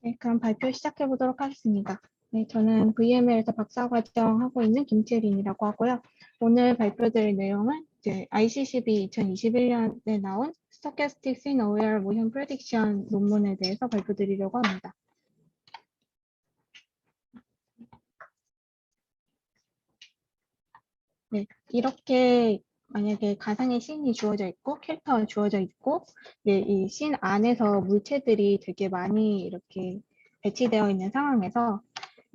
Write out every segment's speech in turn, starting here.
네, 그럼 발표 시작해 보도록 하겠습니다. 네, 저는 VML에서 박사과정 하고 있는 김채린이라고 하고요. 오늘 발표드릴 내용은 이제 ICCB 2021년에 나온 Stochastic Scene Aware Motion Prediction 논문에 대해서 발표드리려고 합니다. 네, 이렇게 만약에 가상의 씬이 주어져 있고 캐릭터가 주어져 있고 네, 이 씬 안에서 물체들이 되게 많이 이렇게 배치되어 있는 상황에서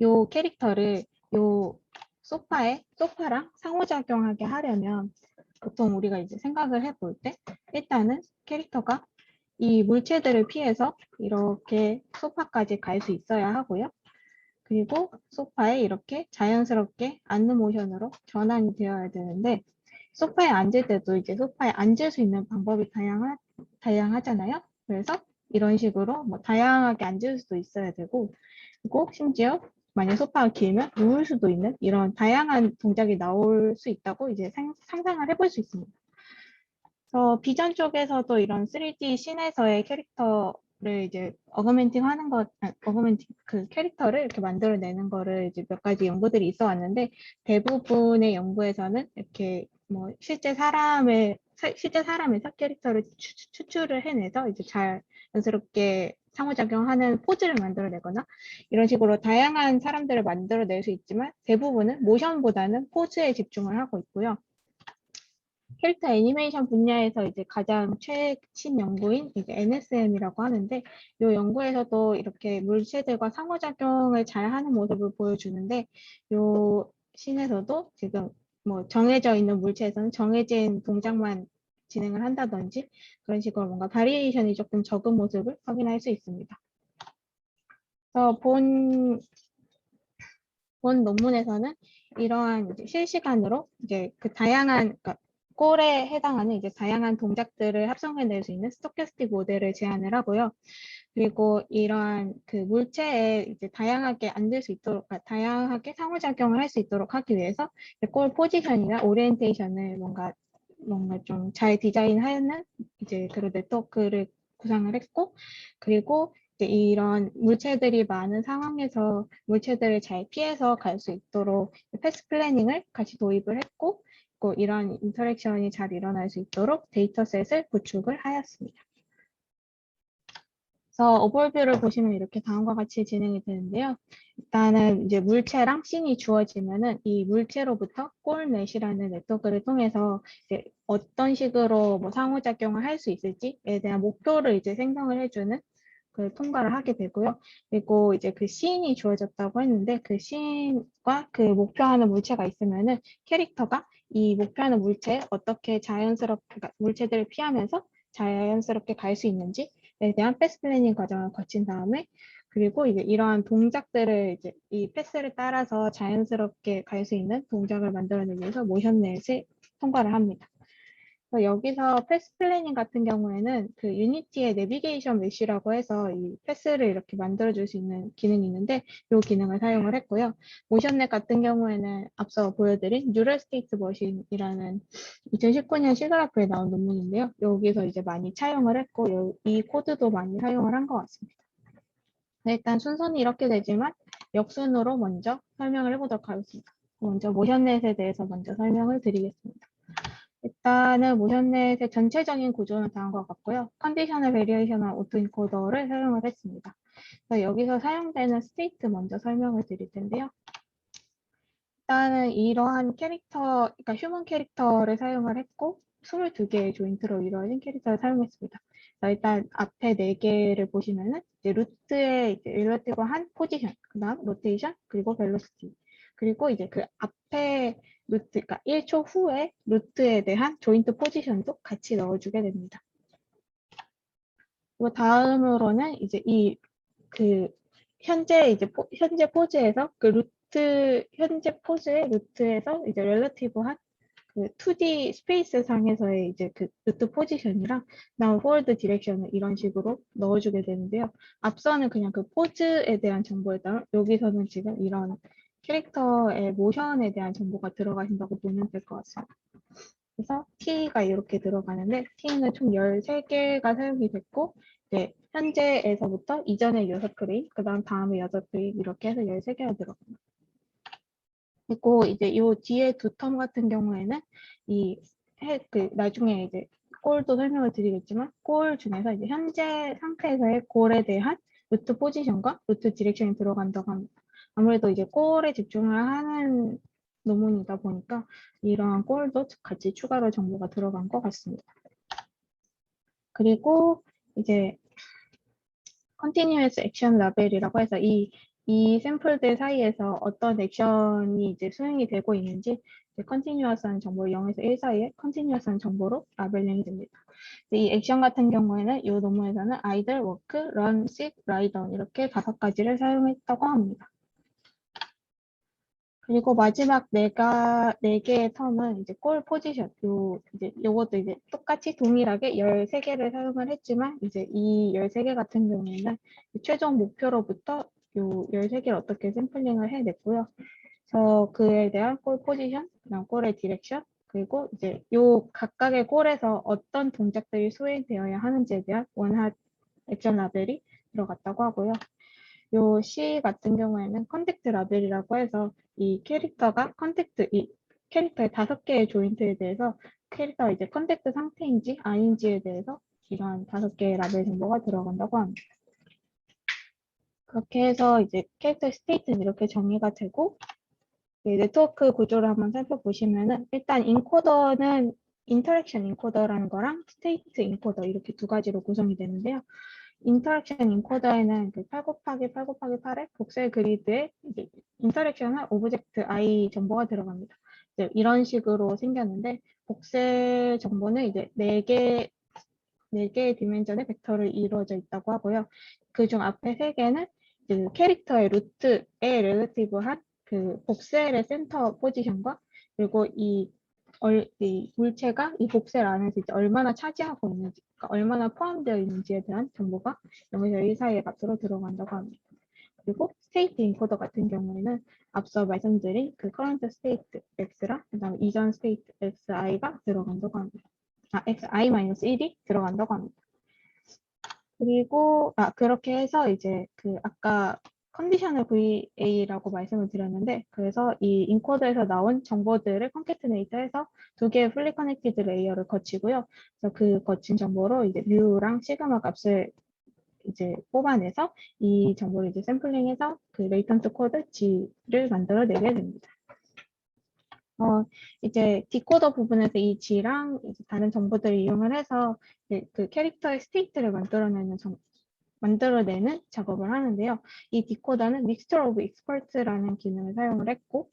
요 캐릭터를 요 소파랑 상호작용하게 하려면 보통 우리가 이제 생각을 해볼 때 일단은 캐릭터가 이 물체들을 피해서 이렇게 소파까지 갈 수 있어야 하고요. 그리고 소파에 이렇게 자연스럽게 앉는 모션으로 전환이 되어야 되는데 소파에 앉을 때도 이제 소파에 앉을 수 있는 방법이 다양하잖아요. 그래서 이런 식으로 뭐 다양하게 앉을 수도 있어야 되고 그리고 심지어 만약 소파가 길면 누울 수도 있는 이런 다양한 동작이 나올 수 있다고 이제 상상을 해볼 수 있습니다. 비전 쪽에서도 이런 3D 씬에서의 캐릭터를 이제 어그멘팅 하는 어그멘팅 그 캐릭터를 이렇게 만들어내는 거를 이제 몇 가지 연구들이 있어 왔는데 대부분의 연구에서는 이렇게 뭐 실제 사람에서 캐릭터를 추출을 해내서 이제 자연스럽게 상호작용하는 포즈를 만들어내거나 이런 식으로 다양한 사람들을 만들어낼 수 있지만 대부분은 모션보다는 포즈에 집중을 하고 있고요. 캐릭터 애니메이션 분야에서 이제 가장 최신 연구인 이제 NSM이라고 하는데 이 연구에서도 이렇게 물체들과 상호작용을 잘 하는 모습을 보여주는데 이 씬에서도 지금 뭐 정해져 있는 물체에서는 정해진 동작만 진행을 한다든지 그런 식으로 뭔가 바리에이션이 조금 적은 모습을 확인할 수 있습니다. 그래서 본 논문에서는 이러한 이제 실시간으로 이제 그 다양한 그러니까 꼴에 해당하는 이제 다양한 동작들을 합성해낼 수 있는 스토캐스틱 모델을 제안을 하고요. 그리고 이러한 그 물체에 이제 다양하게 앉을 수 있도록, 그러니까 다양하게 상호작용을 할 수 있도록 하기 위해서 꼴 포지션이나 오리엔테이션을 뭔가 좀 잘 디자인하는 이제 그런 네트워크를 구상을 했고, 그리고 이제 이런 물체들이 많은 상황에서 물체들을 잘 피해서 갈 수 있도록 패스 플래닝을 같이 도입을 했고, 또 이런 인터랙션이 잘 일어날 수 있도록 데이터셋을 구축을 하였습니다. 그래서 오버뷰를 보시면 이렇게 다음과 같이 진행이 되는데요. 일단은 이제 물체랑 씬이 주어지면은 이 물체로부터 꼴맷이라는 네트워크를 통해서 이제 어떤 식으로 뭐 상호작용을 할 수 있을지에 대한 목표를 이제 생성을 해주는 그 통과를 하게 되고요. 그리고 이제 그 씬이 주어졌다고 했는데 그 씬과 그 목표하는 물체가 있으면은 캐릭터가 이 목표하는 물체에 어떻게 자연스럽게 그러니까 물체들을 피하면서 자연스럽게 갈 수 있는지에 대한 패스 플래닝 과정을 거친 다음에 그리고 이제 이러한 동작들을 이제 이 패스를 따라서 자연스럽게 갈 수 있는 동작을 만들어내기 위해서 모션넷을 통과를 합니다. 여기서 패스 플래닝 같은 경우에는 그 유니티의 내비게이션 메쉬라고 해서 이 패스를 이렇게 만들어줄 수 있는 기능이 있는데 이 기능을 사용을 했고요. 모션넷 같은 경우에는 앞서 보여드린 뉴럴 스테이트 머신이라는 2019년 시그라프에 나온 논문인데요. 여기서 이제 많이 차용을 했고 이 코드도 많이 사용을 한 것 같습니다. 네, 일단 순서는 이렇게 되지만 역순으로 먼저 설명을 해보도록 하겠습니다. 먼저 모션넷에 대해서 먼저 설명을 드리겠습니다. 일단은 모션넷의 전체적인 구조는 다음과 같고요. 컨디셔널 베리에이션한 오토인코더를 사용을 했습니다. 여기서 사용되는 스테이트 먼저 설명을 드릴 텐데요. 일단은 이러한 캐릭터, 그러니까 휴먼 캐릭터를 사용을 했고 22개의 조인트로 이루어진 캐릭터를 사용했습니다. 일단 앞에 4개를 보시면은 이제 루트의 이제 릴러티브한 포지션, 그 다음 로테이션, 그리고 벨로시티. 그리고 이제 그 앞에 루트, 그러니까 1초 후에 루트에 대한 조인트 포지션도 같이 넣어주게 됩니다. 그리고 다음으로는 이제 현재 포즈에서 그 현재 포즈의 루트에서 이제 렐러티브한 그 2D 스페이스 상에서의 이제 그 루트 포지션이랑 그다음 포워드 디렉션을 이런 식으로 넣어주게 되는데요. 앞서는 그냥 그 포즈에 대한 정보였다면 여기서는 지금 이런 캐릭터의 모션에 대한 정보가 들어가신다고 보면 될 것 같습니다. 그래서 T가 이렇게 들어가는데 T는 총 13개가 사용이 됐고 이제 현재에서부터 이전에 6프레임, 그다음 다음에 6프레임 이렇게 해서 13개가 들어갑니다. 그리고 이제 요 뒤에 두 텀 같은 경우에는 나중에 이제 골도 설명을 드리겠지만 골 중에서 이제 현재 상태에서의 골에 대한 루트 포지션과 루트 디렉션이 들어간다고 합니다. 아무래도 이제 골에 집중을 하는 논문이다 보니까 이러한 골도 같이 추가로 정보가 들어간 것 같습니다. 그리고 이제 Continuous Action Label이라고 해서 이 샘플들 사이에서 어떤 액션이 이제 수행이 되고 있는지 컨티뉴어스한 정보 0에서 1 사이에 컨티뉴어스한 정보로 라벨링이 됩니다. 이 액션 같은 경우에는 이 논문에서는 either, work, run, sit, lie down 이렇게 5가지를 사용했다고 합니다. 그리고 마지막 네 개의 텀은 이제 골 포지션, 요것도 이제 똑같이 동일하게 13개를 사용을 했지만, 이제 이 13개 같은 경우에는 최종 목표로부터 요 13개를 어떻게 샘플링을 해냈고요. 그래서 그에 대한 골 포지션, 그다음 골의 디렉션, 그리고 이제 요 각각의 골에서 어떤 동작들이 수행되어야 하는지에 대한 원핫 액션 라벨이 들어갔다고 하고요. 요 C 같은 경우에는 컨택트 라벨이라고 해서 이 캐릭터가 이 캐릭터의 5개의 조인트에 대해서 캐릭터가 이제 컨택트 상태인지 아닌지에 대해서 이러한 5개의 라벨 정보가 들어간다고 합니다. 그렇게 해서 이제 캐릭터 스테이트는 이렇게 정의가 되고, 네트워크 구조를 한번 살펴보시면은 일단 인코더는 인터랙션 인코더라는 거랑 스테이트 인코더 이렇게 2가지로 구성이 되는데요. 인터랙션 인코더에는 8 곱하기 8 곱하기 8의 복셀 그리드에 이제 인터랙션할 오브젝트 I 정보가 들어갑니다. 이제 이런 식으로 생겼는데 복셀 정보는 이제 4개의 디멘전의 벡터를 이루어져 있다고 하고요. 그중 앞에 3개는 그 캐릭터의 루트에 렐러티브한 그 복셀의 센터 포지션과 그리고 이 물체가 이 복셀 안에서 이제 얼마나 차지하고 있는지, 그러니까 얼마나 포함되어 있는지에 대한 정보가 0에서 1 사이의 값으로 들어간다고 합니다. 그리고 스테이트 인코더 같은 경우에는 앞서 말씀드린 그 커런트 스테이트 x랑 그다음에 이전 스테이트 xi가 들어간다고 합니다. xi-1이 들어간다고 합니다. 그리고 그렇게 해서 이제 그 아까 컨디셔널 VA라고 말씀을 드렸는데, 그래서 이 인코더에서 나온 정보들을 컨캐트네이트해서 2개의 풀리 커넥티드 레이어를 거치고요. 그래서 그 거친 정보로 이제 뮤랑 시그마 값을 이제 뽑아내서 이 정보를 이제 샘플링해서 그 레이턴트 코드 G를 만들어내게 됩니다. 이제 디코더 부분에서 이 G랑 이제 다른 정보들을 이용을 해서 그 캐릭터의 스테이트를 만들어내는 작업을 하는데요. 이 디코더는 Mixture of Experts라는 기능을 사용을 했고,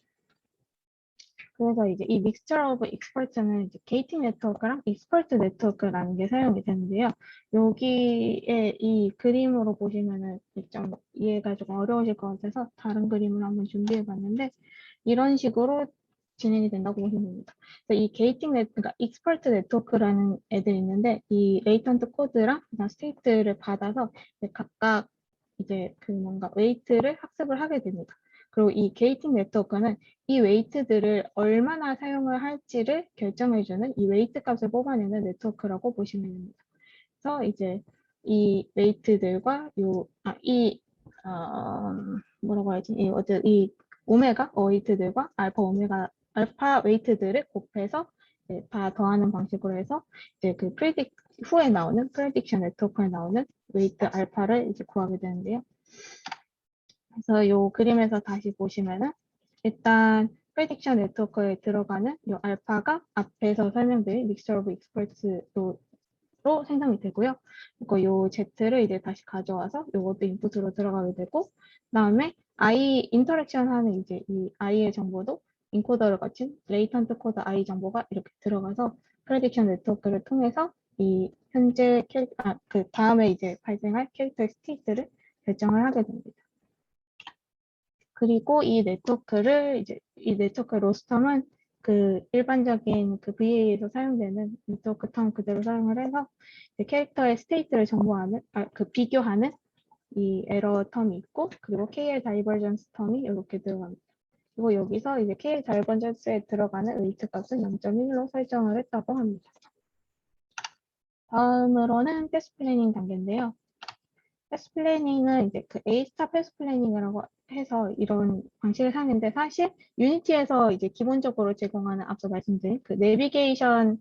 그래서 이제 이 Mixture of Experts는 이제 게이팅 네트워크랑 익스퍼트 네트워크라는 게 사용이 되는데요. 여기에 이 그림으로 보시면은 좀 이해가 조금 어려우실 것 같아서 다른 그림을 한번 준비해 봤는데, 이런 식으로 진행이 된다고 보시면 됩니다. 그래서 이 그러니까 익스퍼트 네트워크라는 애들이 있는데, 이 레이턴트 코드랑 그다음 스테이트를 받아서 각각 이제 그 뭔가 웨이트를 학습을 하게 됩니다. 그리고 이 게이팅 네트워크는 이 웨이트들을 얼마나 사용을 할지를 결정해주는 이 웨이트 값을 뽑아내는 네트워크라고 보시면 됩니다. 그래서 이제 이 웨이트들과 뭐라고 해야지? 이 오메가 웨이트들과 알파 웨이트들을 곱해서 다 더하는 방식으로 해서 이제 그 후에 나오는 프레딕션 네트워크에 나오는 웨이트 알파를 이제 구하게 되는데요. 그래서 이 그림에서 다시 보시면은 일단 프레딕션 네트워크에 들어가는 이 알파가 앞에서 설명드린 믹스처 오브 익스퍼트로 생성이 되고요. 그리고 이 Z를 이제 다시 가져와서 이것도 인풋으로 들어가게 되고, 그다음에 I 인터랙션 하는 이제 이 I의 정보도 인코더를 거친 레이턴트 코드 I 정보가 이렇게 들어가서 프레딕션 네트워크를 통해서 이 현재 그 다음에 이제 발생할 캐릭터의 스테이트를 결정을 하게 됩니다. 그리고 이 네트워크 로스텀은 그 일반적인 그 VA에서 사용되는 네트워크 텀 그대로 사용을 해서 캐릭터의 스테이트를 정보하는, 비교하는 이 에러 텀이 있고, 그리고 KL 다이버전스 텀이 이렇게 들어갑니다. 그리고 여기서 이제 K 다이버전스에 들어가는 웨이트 값은 0.1로 설정을 했다고 합니다. 다음으로는 패스 플래닝 단계인데요. 패스 플래닝은 이제 그 A-스타 패스 플래닝이라고 해서 이런 방식을 사용했는데 사실 유니티에서 이제 기본적으로 제공하는 앞서 말씀드린 그 내비게이션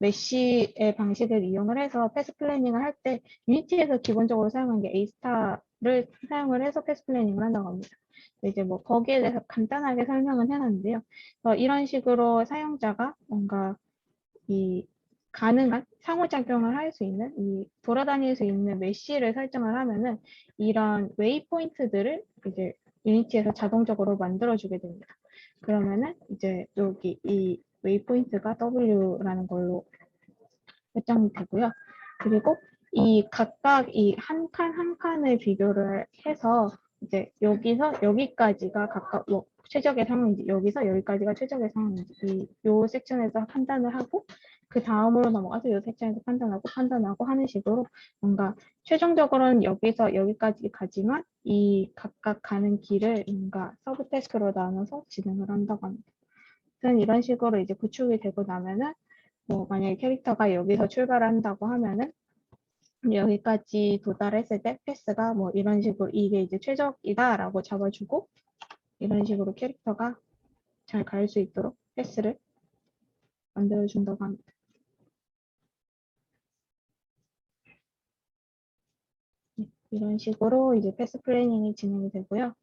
메쉬의 방식을 이용을 해서 패스 플래닝을 할 때 유니티에서 기본적으로 사용한 게 A-스타를 사용을 해서 패스 플래닝을 한다고 합니다. 이제 뭐 거기에 대해서 간단하게 설명은 해놨는데요. 이런 식으로 사용자가 뭔가 이 가능한 상호작용을 할 수 있는 이 돌아다닐 수 있는 메쉬를 설정을 하면은 이런 웨이포인트들을 이제 유니티에서 자동적으로 만들어주게 됩니다. 그러면은 이제 여기 이 웨이포인트가 W라는 걸로 설정이 되고요. 그리고 이 각각 이 한 칸 한 칸을 비교를 해서 이제 여기서 여기까지가 각각 뭐 최적의 상황인지 여기서 여기까지가 최적의 상황인지 이 섹션에서 판단을 하고 그 다음으로 넘어가서 이 섹션에서 판단하고 하는 식으로 뭔가 최종적으로는 여기서 여기까지 가지만 이 각각 가는 길을 뭔가 서브 태스크로 나눠서 진행을 한다고 합니다. 이런 식으로 이제 구축이 되고 나면은 뭐 만약에 캐릭터가 여기서 출발한다고 하면은 여기까지 도달했을 때 패스가 뭐 이런 식으로 이게 이제 최적이다라고 잡아주고 이런 식으로 캐릭터가 잘 갈 수 있도록 패스를 만들어준다고 합니다. 이런 식으로 이제 패스 플래닝이 진행이 되고요.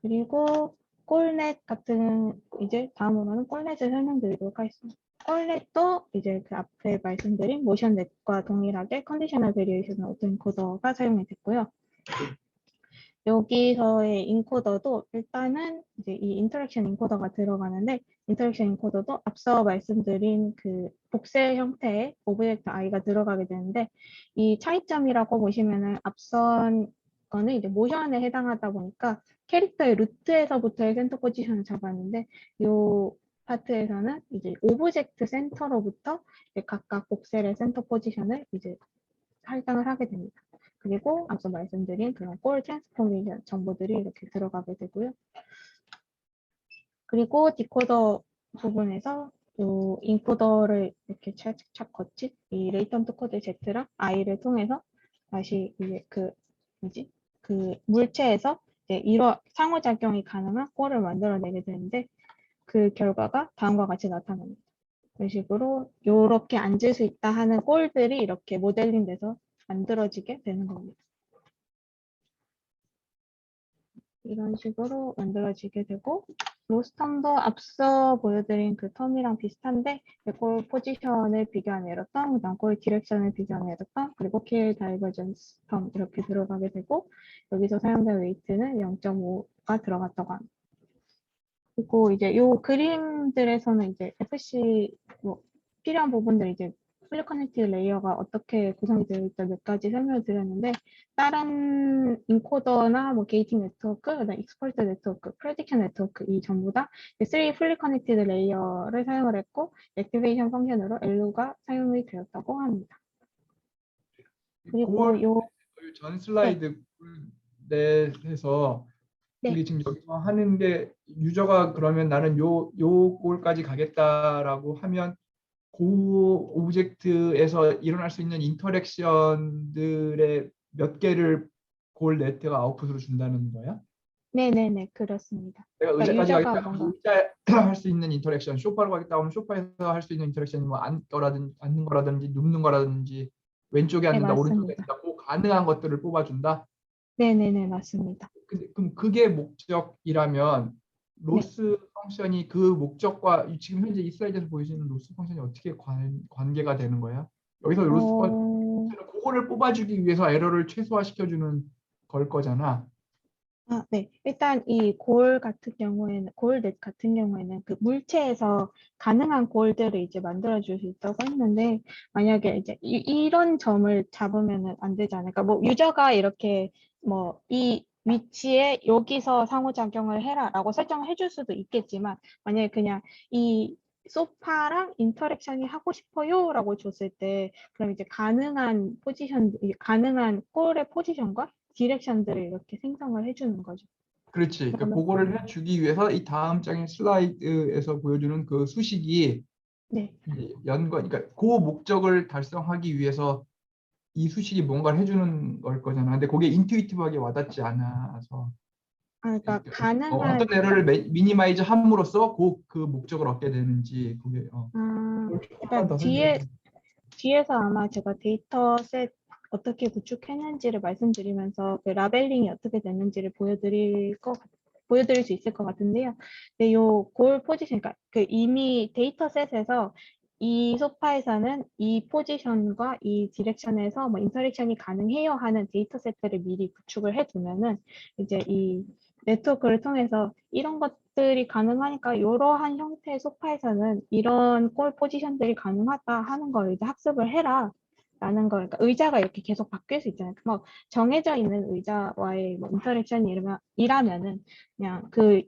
그리고 꼴넷 같은 이제 다음으로는 꼴넷을 설명드리도록 하겠습니다. 꼴넷도 이제 그 앞에 말씀드린 모션넷과 동일하게 컨디셔널 베리에이션 오토인코더가 사용이 됐고요. 여기서의 인코더도 일단은 이제 이 인터랙션 인코더가 들어가는데 인터랙션 인코더도 앞서 말씀드린 그 복세 형태의 오브젝트 i가 들어가게 되는데 이 차이점이라고 보시면은 앞선 거는 이제 모션에 해당하다 보니까 캐릭터의 루트에서부터의 센터 포지션을 잡았는데 이 파트에서는 이제 오브젝트 센터로부터 이제 각각 복셀의 센터 포지션을 이제 할당을 하게 됩니다. 그리고 앞서 말씀드린 그런 꼴 트랜스포메이션 정보들이 이렇게 들어가게 되고요. 그리고 디코더 부분에서 이 인코더를 이렇게 착착 거친 이 레이턴트 코드 Z랑 I를 통해서 다시 이제 그 물체에서 이제 이런 상호작용이 가능한 꼴을 만들어내게 되는데 그 결과가 다음과 같이 나타납니다. 이런 식으로 이렇게 앉을 수 있다 하는 꼴들이 이렇게 모델링돼서 만들어지게 되는 겁니다. 이런 식으로 만들어지게 되고 로스텀도 앞서 보여드린 그 텀이랑 비슷한데 골 포지션을 비교한 에러텀, 그다음 골 디렉션을 비교한 에러텀, 그리고 K 다이버전스 텀 이렇게 들어가게 되고 여기서 사용된 웨이트는 0.5가 들어갔다고 합니다. 그리고 이제 요 그림들에서는 이제 FC 뭐 필요한 부분들 이제 풀리 커넥티드 레이어가 어떻게 구성이 되어 있다 몇 가지 설명을 드렸는데 다른 인코더나 뭐 게이팅 네트워크, 그다음 익스퍼트 네트워크, 프레딕션 네트워크 이 전부 다 3 풀리 커넥티드 레이어를 사용을 했고 액티베이션 펑션으로 L가 사용이 되었다고 합니다. 그리고 전 슬라이드 넷에서 네. 우리 지금 여기서 하는 게 유저가 그러면 나는 요 골까지 가겠다라고 하면 그 오브젝트에서 일어날 수 있는 인터랙션들의 몇 개를 골 네트가 아웃풋으로 준다는 거야? 네네네 그렇습니다. 내가 그러니까 의자까지 유저가 가겠다 뭔가 의자 할 수 있는 인터랙션, 소파로 가겠다 하면 소파에서 할 수 있는 인터랙션이 뭐 앉는 거라든지 눕는 거라든지 왼쪽에 네 앉는다 오른쪽에 맞습니다. 앉는다 그 가능한 것들을 뽑아준다. 네네네 맞습니다. 근데 그럼 그게 목적이라면 네. 로스 펑션이 그 목적과 지금 현재 이 슬라이드에서 보여지는 로스 펑션이 어떻게 관계가 되는 거야? 여기서 로스 펑션은 그거를 뽑아주기 위해서 에러를 최소화시켜주는 걸 거잖아. 네. 일단 이 골 같은 경우에는 골넷 같은 경우에는 그 물체에서 가능한 골들을 이제 만들어 줄 수 있다고 했는데 만약에 이제 이런 점을 잡으면은 안 되지 않을까? 뭐 유저가 이렇게 뭐 이 위치에 여기서 상호작용을 해라라고 설정을 해줄 수도 있겠지만 만약에 그냥 이 소파랑 인터랙션이 하고 싶어요라고 줬을 때 그럼 이제 가능한 포지션 가능한 골의 포지션과 디렉션들을 이렇게 생성을 해주는 거죠. 그렇지. 그러니까 그러면 그거를 해주기 위해서 이 다음 장의 슬라이드에서 보여주는 그 수식이 네. 이제 그러니까 그 목적을 달성하기 위해서 이 수식이 뭔가를 해주는 걸 거잖아. 근데 그게 인투이티브하게 와닿지 않아서 그러니까 어떤 가능한 에러를 미니마이즈 함으로써 그 목적을 얻게 되는지 그게 그걸 조금만 일단 더 설명해 줘. 뒤에서 아마 제가 데이터셋 어떻게 구축했는지를 말씀드리면서 그 라벨링이 어떻게 됐는지를 보여드릴 수 있을 것 같은데요. 근데 요 골 포지션, 그러니까 그 이미 데이터셋에서 이 소파에서는 이 포지션과 이 디렉션에서 뭐 인터랙션이 가능해요 하는 데이터셋들을 미리 구축을 해두면은 이제 이 네트워크를 통해서 이런 것들이 가능하니까 이러한 형태의 소파에서는 이런 골 포지션들이 가능하다 하는 걸 이제 학습을 해라 라는 거. 그러니까 의자가 이렇게 계속 바뀔 수 있잖아요. 뭐 정해져 있는 의자와의 뭐 인터랙션이 이라면은 그냥 그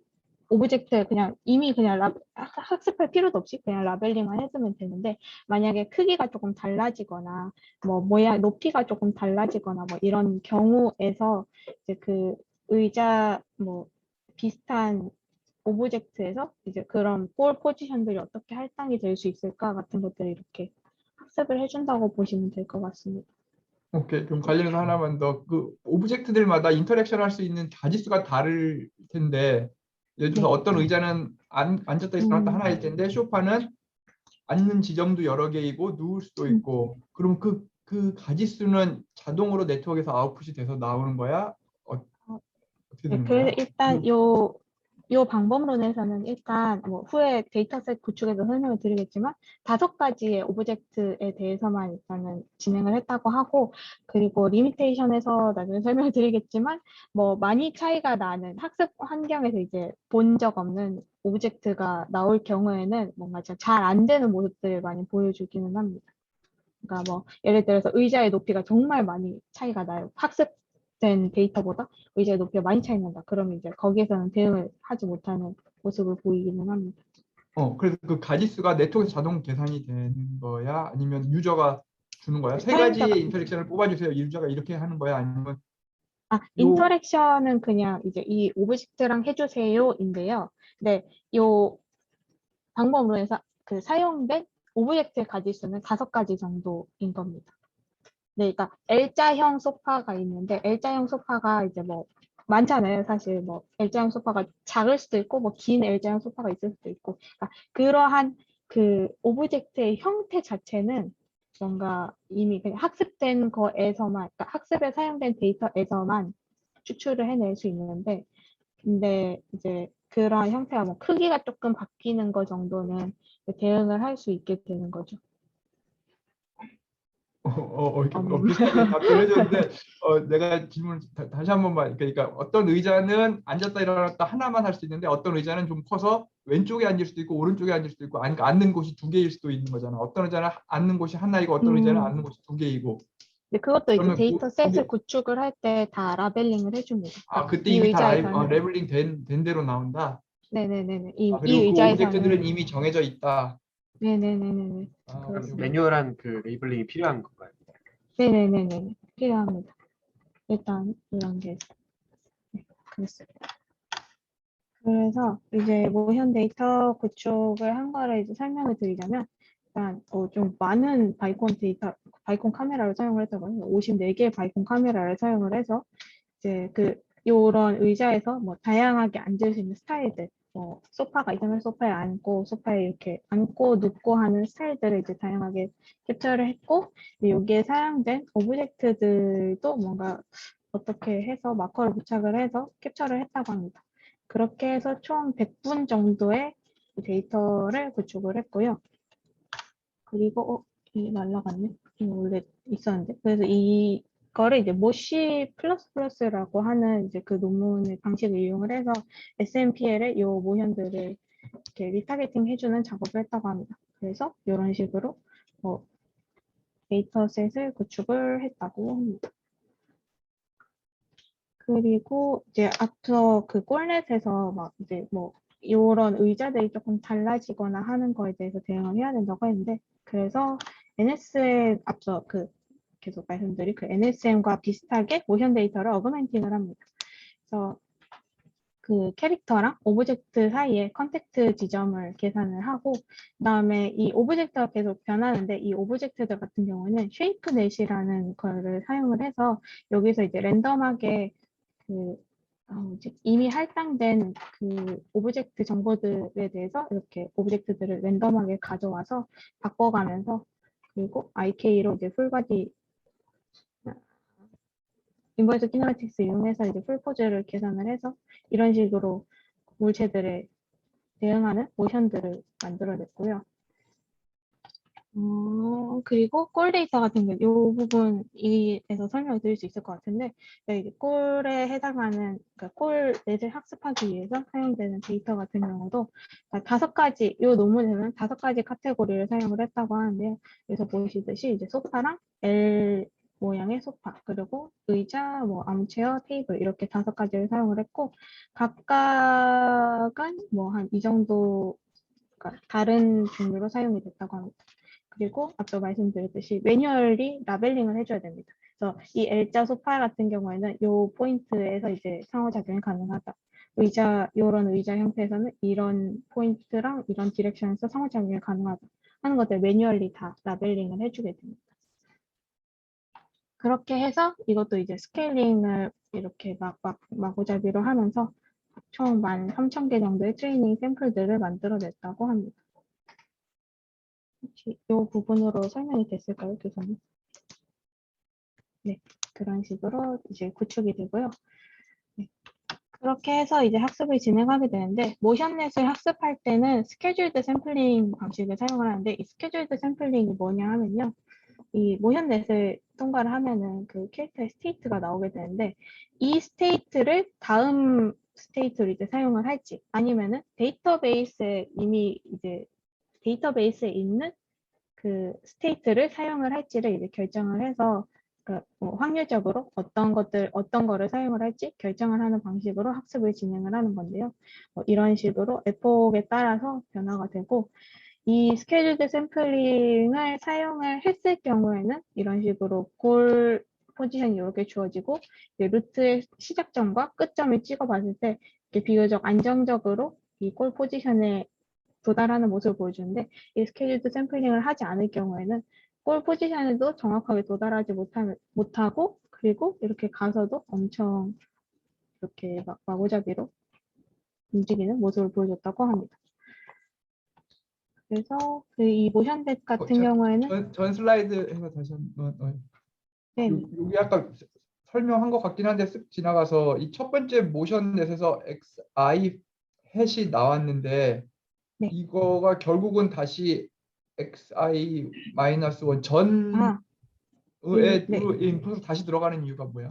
오브젝트 그냥 이미 그냥 학습할 필요도 없이 그냥 라벨링만 해두면 되는데, 만약에 크기가 조금 달라지거나 뭐 모양 높이가 조금 달라지거나 뭐 이런 경우에서 이제 그 의자 뭐 비슷한 오브젝트에서 이제 그런 볼 포지션들이 어떻게 할당이 될 수 있을까 같은 것들을 이렇게 학습을 해준다고 보시면 될 것 같습니다. 오케이. 그럼 관련해서 하나만 더. 그 오브젝트들마다 인터랙션 할 수 있는 가지수가 다를 텐데, 예를 들어서 네. 어떤 의자는 앉았다 일어났다 하나일 텐데, 소파는 앉는 지점도 여러 개이고 누울 수도 음. 있고. 그럼 그 가지수는 자동으로 네트워크에서 아웃풋이 돼서 나오는 거야? 어떻게 네, 되는 그래서 거야? 일단 요 방법론에서는 일단 뭐 후에 데이터셋 구축에서 설명을 드리겠지만 5가지의 오브젝트에 대해서만 일단은 진행을 했다고 하고, 그리고 리미테이션에서 나중에 설명을 드리겠지만 뭐 많이 차이가 나는 학습 환경에서 이제 본 적 없는 오브젝트가 나올 경우에는 뭔가 잘 안 되는 모습들을 많이 보여주기는 합니다. 그러니까 뭐 예를 들어서 의자의 높이가 정말 많이 차이가 나요. 학습된 데이터보다 의자의 높이가 많이 차이 난다. 그러면 이제 거기에서는 대응을 하지 못하는 모습을 보이기는 합니다. 그래서 그 가지수가 네트워크에서 자동 계산이 되는 거야? 아니면 유저가 주는 거야? 세 사용자가 가지의 인터랙션을 뽑아주세요. 유저가 이렇게 하는 거야? 아니면 요 인터랙션은 그냥 이제 이 오브젝트랑 해주세요인데요. 네, 요 방법론에서 그 사용된 오브젝트의 가지수는 5가지 정도인 겁니다. 네, 그러니까 L자형 소파가 있는데 L자형 소파가 이제 뭐 많잖아요. 사실 뭐 L자형 소파가 작을 수도 있고 뭐 긴 L자형 소파가 있을 수도 있고, 그러니까 그러한 그 오브젝트의 형태 자체는 뭔가 이미 그냥 학습된 거에서만, 그러니까 학습에 사용된 데이터에서만 추출을 해낼 수 있는데, 근데 이제 그러한 형태가 뭐 크기가 조금 바뀌는 거 정도는 대응을 할 수 있게 되는 거죠. 이렇게 음. 비슷하게 답변을 해줬는데 내가 질문 다시 한 번만. 그러니까 어떤 의자는 앉았다 일어났다 하나만 할 수 있는데 어떤 의자는 좀 커서 왼쪽에 앉을 수도 있고 오른쪽에 앉을 수도 있고, 아니 앉는 곳이 2개일 수도 있는 거잖아. 어떤 의자는 앉는 곳이 하나이고 어떤 의자는 음. 앉는 곳이 2개이고. 근데 그것도 이제 그러면 데이터 셋을 그게 구축을 할 때 다 라벨링을 해줍니다. 그러니까 그때 이 이미 다 의자에서는 레벨링 된 대로 나온다. 네네네네 이 그리고 그 오브젝트들은 의자에서는 이미 정해져 있다. 네네네네네 그럼 그렇습니다. 매뉴얼한 그 레이블링이 필요한 건가요? 네네네네 필요합니다. 일단 이런 게 그렇습니다. 그래서 이제 모션 데이터 구축을 한 거를 이제 설명을 드리자면, 일단 좀 많은 바이콘 카메라를 사용을 했다고요. 54개의 바이콘 카메라를 사용을 해서 이제 요런 의자에서 뭐 다양하게 앉을 수 있는 스타일들, 뭐 소파가 있으면 소파에 앉고 소파에 이렇게 앉고 눕고 하는 스타일들을 이제 다양하게 캡처를 했고, 여기에 사용된 오브젝트들도 뭔가 어떻게 해서 마커를 부착을 해서 캡처를 했다고 합니다. 그렇게 해서 총 100분 정도의 데이터를 구축을 했고요. 그리고 이 날라갔네. 이거 원래 있었는데. 그래서 이거를 이제 모시 플러스 플러스라고 하는 이제 그 논문의 방식을 이용을 해서 SMPL의 요 모션들을 이렇게 리타겟팅 해주는 작업을 했다고 합니다. 그래서 이런 식으로 데이터셋을 구축을 했다고 합니다. 그리고 이제 앞서 그 꼴넷에서 막 이제 뭐 이런 의자들이 조금 달라지거나 하는 거에 대해서 대응을 해야 된다고 했는데, 그래서 NS에 앞서 계속 말씀드린 그 NSM과 비슷하게 모션 데이터를 어그멘팅을 합니다. 그래서 그 캐릭터랑 오브젝트 사이에 컨택트 지점을 계산을 하고, 그다음에 이 오브젝트가 계속 변하는데 이 오브젝트들 같은 경우는 쉐이프넷이라는 거를 사용을 해서 여기서 이제 랜덤하게 그 이제 이미 할당된 그 오브젝트 정보들에 대해서 이렇게 오브젝트들을 랜덤하게 가져와서 바꿔가면서, 그리고 IK로 이제 풀바디 인버스 키네마틱스 이용해서 이제 풀포즈를 계산을 해서 이런 식으로 물체들에 대응하는 모션들을 만들어냈고요. 그리고 꼴 데이터 같은 경우 이 부분에서 설명을 드릴 수 있을 것 같은데, 이제 꼴에 해당하는, 그러니까 꼴 넷을 학습하기 위해서 사용되는 데이터 같은 경우도 5가지, 이 논문에는 5가지 카테고리를 사용을 했다고 하는데요. 그래서 보시듯이 이제 소파랑 L 모양의 소파, 그리고 의자, 뭐 암체어, 테이블 이렇게 5가지를 사용을 했고, 각각은 뭐 한 이 정도, 그러니까 다른 종류로 사용이 됐다고 합니다. 그리고 앞서 말씀드렸듯이 매뉴얼리 라벨링을 해줘야 됩니다. 그래서 이 L자 소파 같은 경우에는 이 포인트에서 이제 상호작용이 가능하다. 이런 의자 형태에서는 이런 포인트랑 이런 디렉션에서 상호작용이 가능하다 하는 것들 매뉴얼리 다 라벨링을 해주게 됩니다. 그렇게 해서 이것도 이제 스케일링을 이렇게 마구잡이로 하면서 총 13,000개 정도의 트레이닝 샘플들을 만들어냈다고 합니다. 이 부분으로 설명이 됐을까요, 교수님? 네, 그런 식으로 이제 구축이 되고요. 네, 그렇게 해서 이제 학습을 진행하게 되는데, 모션넷을 학습할 때는 스케줄드 샘플링 방식을 사용을 하는데, 이 스케줄드 샘플링이 뭐냐 하면요, 이 모션넷을 통과를 하면은 그 캐릭터의 스테이트가 나오게 되는데, 이 스테이트를 다음 스테이트로 이제 사용을 할지, 아니면은 데이터베이스에 이미 이제 데이터베이스에 있는 그 스테이트를 사용을 할지를 이제 결정을 해서 확률적으로 어떤 거를 사용을 할지 결정을 하는 방식으로 학습을 진행을 하는 건데요. 이런 식으로 에폭에 따라서 변화가 되고, 이 스케줄드 샘플링을 사용을 했을 경우에는 이런 식으로 골 포지션이 이렇게 주어지고, 루트의 시작점과 끝점을 찍어봤을 때 이렇게 비교적 안정적으로 이 골 포지션에 도달하는 모습을 보여주는데, 이 스케줄드 샘플링을 하지 않을 경우에는 골 포지션에도 정확하게 도달하지 못하고, 그리고 이렇게 가서도 엄청 이렇게 마구잡이로 움직이는 모습을 보여줬다고 합니다. 그래서 이 모션댓 같은 경우에는 전 슬라이드 해서 다시 한번. 네, 여기 아까 설명한 것 같긴 한데 쓱 지나가서 이 첫 번째 모션넷에서 xi 햇이 나왔는데, 네. 이거가 결국은 다시 xi-1 전의 네. 인풋으로 다시 들어가는 이유가 뭐야?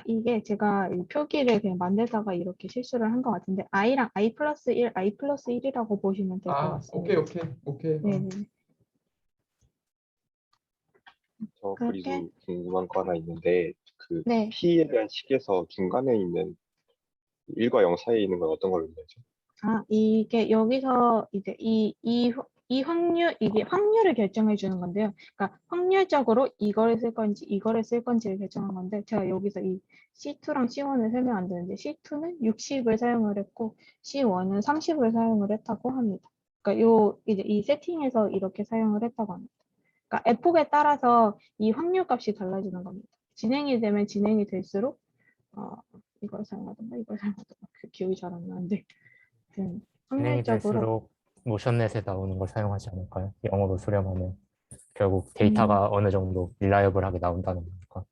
이게 제가 이 표기를 그냥 만들다가 이렇게 실수를 한 것 같은데, i랑 i 플러스 1, i 플러스 1이라고 보시면 될 것 오케이. 같습니다. 네. 저 그렇게, 그리고 궁금한 거 하나 있는데 그 네. P에 대한 식에서 중간에 있는 1과 0 사이에 있는 건 어떤 걸로 의미하죠? 이게 여기서 이제 이게 확률을 결정해 주는 건데요. 그러니까 확률적으로 이거를 쓸 건지 이거를 쓸 건지를 결정한 건데, 제가 여기서 이 C2랑 C1을 설명 안 되는데, C2는 60을 사용을 했고 C1은 30을 사용을 했다고 합니다. 그러니까 이제 이 세팅에서 이렇게 사용을 했다고 합니다. 그러니까 에폭에 따라서 이 확률 값이 달라지는 겁니다. 진행이 되면 진행이 될수록 이걸 사용하던가 이걸 사용하던가 기억이 잘 안 나는데, 진행이 확률적으로 될수록 모션넷에 나오는 걸 사용하지 않을까요? 영어로 수렴하면 결국 데이터가 어느 정도 릴라이어블하게 나온다는 거니까.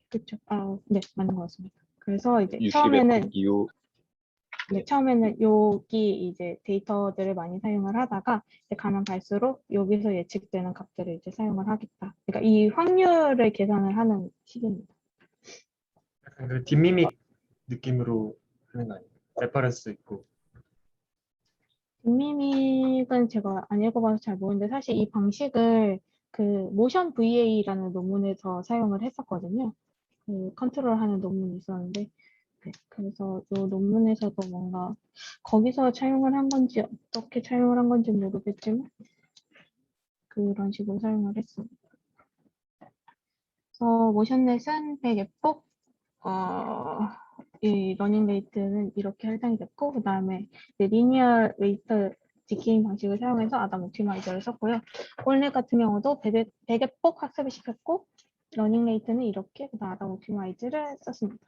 그렇죠. 네, 맞는 것 같습니다. 그래서 이제 60의 폭 이후 처음에는 여기 이제 데이터들을 많이 사용을 하다가 이제 가면 갈수록 여기서 예측되는 값들을 이제 사용을 하겠다. 그러니까 이 확률을 계산을 하는 식입니다. 약간 그 뒷미믹 느낌으로 하는 거 아니에요? 레퍼런스 있고. 빅미믹은 제가 안 읽어봐서 잘 모르는데, 사실 이 방식을 그 모션 VA라는 논문에서 사용을 했었거든요. 그 컨트롤하는 논문이 있었는데, 네, 그래서 이 논문에서도 뭔가 거기서 차용을 한 건지 어떻게 차용을 한 건지 모르겠지만 그런 식으로 사용을 했습니다. 그래서 모션넷은 100에폭 이 러닝 레이트는 이렇게 할당이 됐고, 그 다음에 리니어 레이트 디케잉 방식을 사용해서 아담 옵티마이저를 썼고요. 꼴넷 같은 경우도 100에 폭 학습을 시켰고, 러닝 레이트는 이렇게 그다음 아담 옵티마이저를 썼습니다.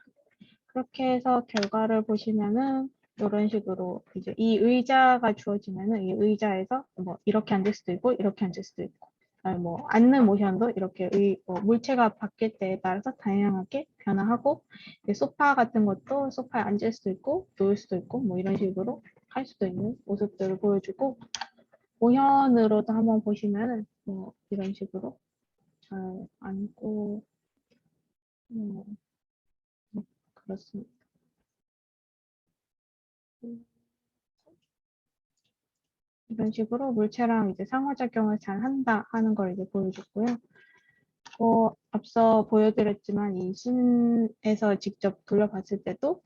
그렇게 해서 결과를 보시면은 이런 식으로 이제 이 의자가 주어지면은 이 의자에서 뭐 이렇게 앉을 수도 있고 이렇게 앉을 수도 있고, 아니 뭐 앉는 모션도 이렇게 물체가 바뀔 때에 따라서 다양하게 변화하고, 소파 같은 것도 소파에 앉을 수도 있고 누울 수도 있고 뭐 이런 식으로 할 수도 있는 모습들을 보여주고, 모션으로도 한번 보시면은 뭐 이런 식으로 잘 앉고 그렇습니다. 이런 식으로 물체랑 이제 상호작용을 잘 한다 하는 걸 이제 보여줬고요. 앞서 보여드렸지만 이 신에서 직접 돌려봤을 때도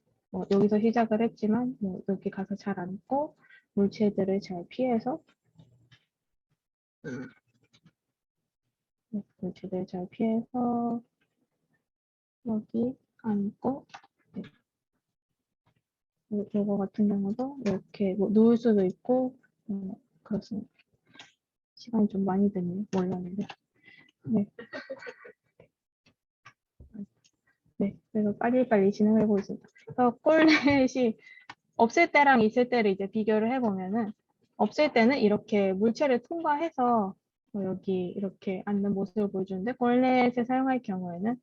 여기서 시작을 했지만 여기 가서 잘 앉고 물체들을 잘 피해서 물체들을 잘 피해서 여기 앉고, 네. 요거 같은 경우도 이렇게 뭐 누울 수도 있고 그렇습니다. 시간이 좀 많이 드네요. 몰랐는데. 네. 네, 그래서 빨리빨리 진행을 해보고 있습니다. 그래서 꼴넷이 없을 때랑 있을 때를 이제 비교를 해보면은, 없을 때는 이렇게 물체를 통과해서 여기 이렇게 앉는 모습을 보여주는데, 꼴넷을 사용할 경우에는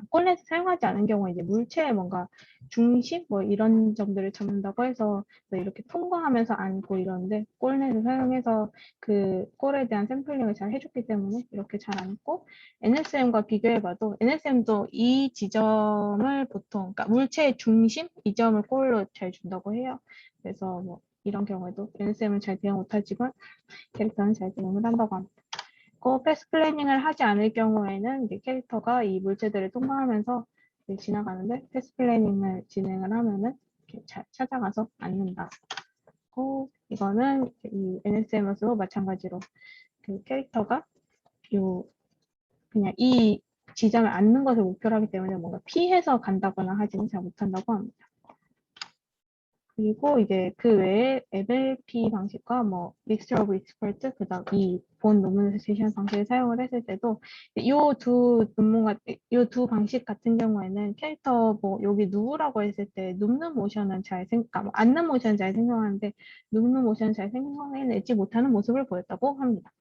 꼴넷을 사용하지 않은 경우에 이제 물체의 뭔가 중심 뭐 이런 점들을 잡는다고 해서 이렇게 통과하면서 앉고 이러는데, 꼴넷을 사용해서 그 꼴에 대한 샘플링을 잘 해줬기 때문에 이렇게 잘 앉고, NSM과 비교해봐도 NSM도 이 지점을 보통, 그러니까 물체의 중심 이 점을 꼴로 잘 준다고 해요. 그래서 뭐 이런 경우에도 NSM은 잘 대응 못하지만 캐릭터는 잘 대응을 한다고 합니다. 패스 플래닝을 하지 않을 경우에는 이제 캐릭터가 이 물체들을 통과하면서 지나가는데, 패스 플래닝을 진행을 하면은 이렇게 잘 찾아가서 앉는다. 이거는 이 NSM으로 마찬가지로 그 캐릭터가 그냥 이 지점을 앉는 것을 목표로 하기 때문에 뭔가 피해서 간다거나 하지는 잘 못한다고 합니다. 그리고 이제 그 외에 MLP 방식과 뭐 Mixture of Expert, 그다음 이 본 노멀리제이션 방식을 사용을 했을 때도 이 두 방식 같은 경우에는 캐릭터 뭐 여기 누우라고 했을 때 눕는 모션은 그러니까 뭐 앉는 모션은 잘 생성하는데 눕는 모션은 잘 생성해내지 못하는 모습을 보였다고 합니다.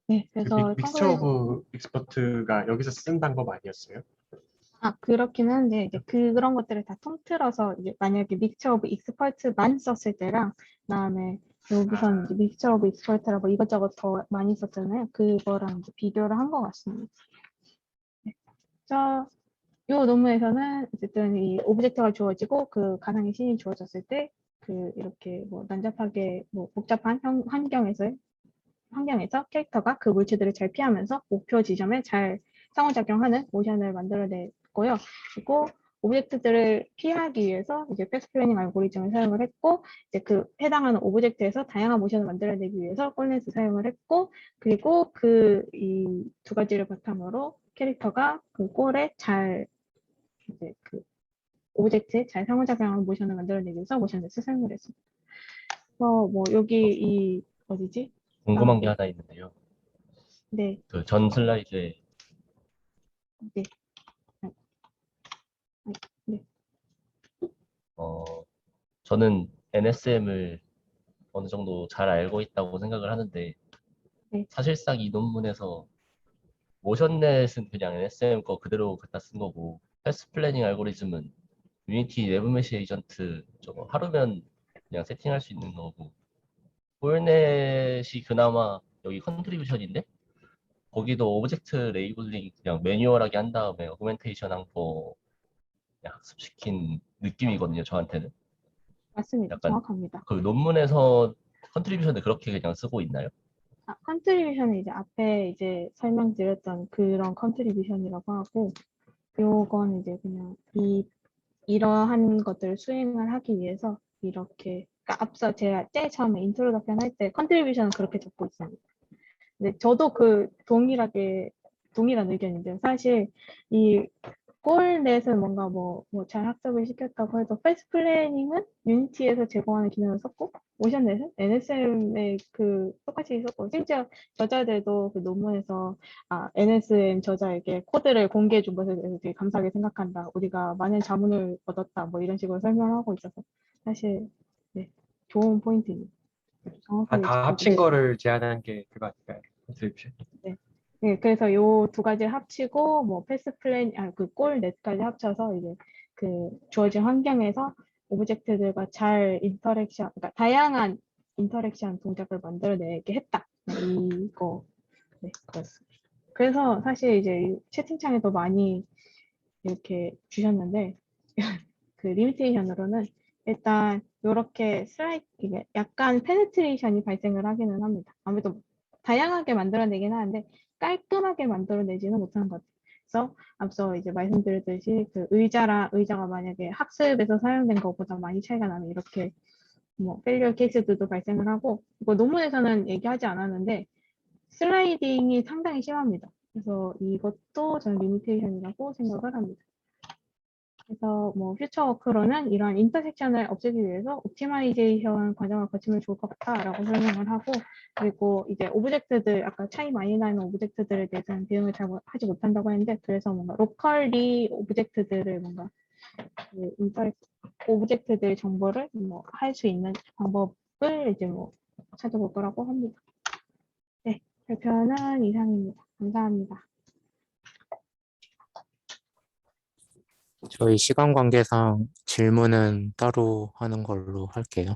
네, 그래서 믹스처 오브 익스퍼트가 여기서 쓴 방법 아니었어요? 그렇긴 한데 이제 그런 것들을 다 통틀어서 이제 만약에 믹처 오브 익스퍼트만 썼을 때랑 그다음에 여기서는 이제 믹처 오브 익스퍼트라고 이것저것 더 많이 썼잖아요. 그거랑 이제 비교를 한 것 같습니다. 네. 이 논문에서는 어쨌든 이 오브젝트가 주어지고 그 가상의 신이 주어졌을 때 이렇게 뭐 난잡하게 뭐 복잡한 환경에서 캐릭터가 그 물체들을 잘 피하면서 목표 지점에 잘 상호작용하는 모션을 만들어냈고요. 그리고 오브젝트들을 피하기 위해서 이제 패스 플래닝 알고리즘을 사용을 했고, 이제 그 해당하는 오브젝트에서 다양한 모션을 만들어내기 위해서 꼴넷을 사용을 했고, 그리고 이 두 가지를 바탕으로 캐릭터가 그 꼴에 잘 이제 그 오브젝트에 잘 상호작용하는 모션을 만들어내기 위해서 모션넷을 사용을 했습니다. 그래서 뭐 여기 어디지? 궁금한 게 하나 있는데요. 네. 그 전 슬라이드에 네. 네. 저는 NSM을 어느 정도 잘 알고 있다고 생각을 하는데 네. 사실상 이 논문에서 모션넷은 그냥 NSM 거 그대로 갖다 쓴 거고, 패스 플래닝 알고리즘은 유니티 내부 메시 에이전트 저거 하루면 그냥 세팅할 수 있는 거고, 홀넷이 그나마 여기 컨트리뷰션인데 거기도 오브젝트 레이블링 그냥 매뉴얼하게 한 다음에 어그멘테이션 한 거 그냥 학습시킨 느낌이거든요, 저한테는. 맞습니다. 약간 정확합니다. 그 논문에서 컨트리뷰션을 그렇게 그냥 쓰고 있나요? 컨트리뷰션은 이제 앞에 이제 설명드렸던 그런 컨트리뷰션이라고 하고, 요건 이제 그냥 이러한 것들을 수행을 하기 위해서 이렇게, 그러니까 앞서 제가 제일 처음에 인트로덕션 할 때 컨트리뷰션은 그렇게 적고 있습니다. 근데 저도 동일한 의견인데요. 사실 이 꼴넷은 뭔가 뭐 잘 학습을 시켰다고 해도 패스 플래닝은 유니티에서 제공하는 기능을 썼고 모션넷은 NSM에 그 똑같이 썼고 심지어 저자들도 그 논문에서 NSM 저자에게 코드를 공개해 준 것에 대해서 되게 감사하게 생각한다. 우리가 많은 자문을 얻었다. 뭐 이런 식으로 설명하고 있어서 사실 네, 좋은 포인트입니다. 정확하게 다 합친 짚어주셔서. 거를 제안하는 게 그거 아닐까요? 컨트리뷰션. 네, 그래서 요 두 가지 합치고 뭐 패스 플랜, 그골 넷까지 합쳐서 이제 그 주어진 환경에서 오브젝트들과 잘 인터랙션, 그러니까 다양한 인터랙션 동작을 만들어내게 했다. 네, 이거 네, 그렇습니다. 그래서 사실 이제 이 채팅창에도 많이 이렇게 주셨는데 그 리미테이션으로는 일단 이렇게 슬라이드 이게 약간 페네트레이션이 발생을 하기는 합니다. 아무래도 다양하게 만들어내긴 하는데 깔끔하게 만들어내지는 못하는 것 같아요. 그래서 앞서 이제 말씀드렸듯이 그 의자가 만약에 학습에서 사용된 것보다 많이 차이가 나면 이렇게 뭐 페일리어 케이스들도 발생을 하고 이거 논문에서는 얘기하지 않았는데 슬라이딩이 상당히 심합니다. 그래서 이것도 저는 리미테이션이라고 생각을 합니다. 그래서 뭐 퓨처 워크로는 이러한 인터섹션을 없애기 위해서 옵티마이제이션 과정을 거치면 좋을 것 같다라고 설명을 하고 그리고 이제 오브젝트들 아까 차이 많이 나는 오브젝트들에 대해서는 대응을 잘 하지 못한다고 했는데 그래서 뭔가 로컬리 오브젝트들을 뭔가 그 오브젝트들 정보를 뭐 할 수 있는 방법을 이제 뭐 찾아볼 거라고 합니다. 네, 발표는 이상입니다. 감사합니다. 저희 시간 관계상 질문은 따로 하는 걸로 할게요.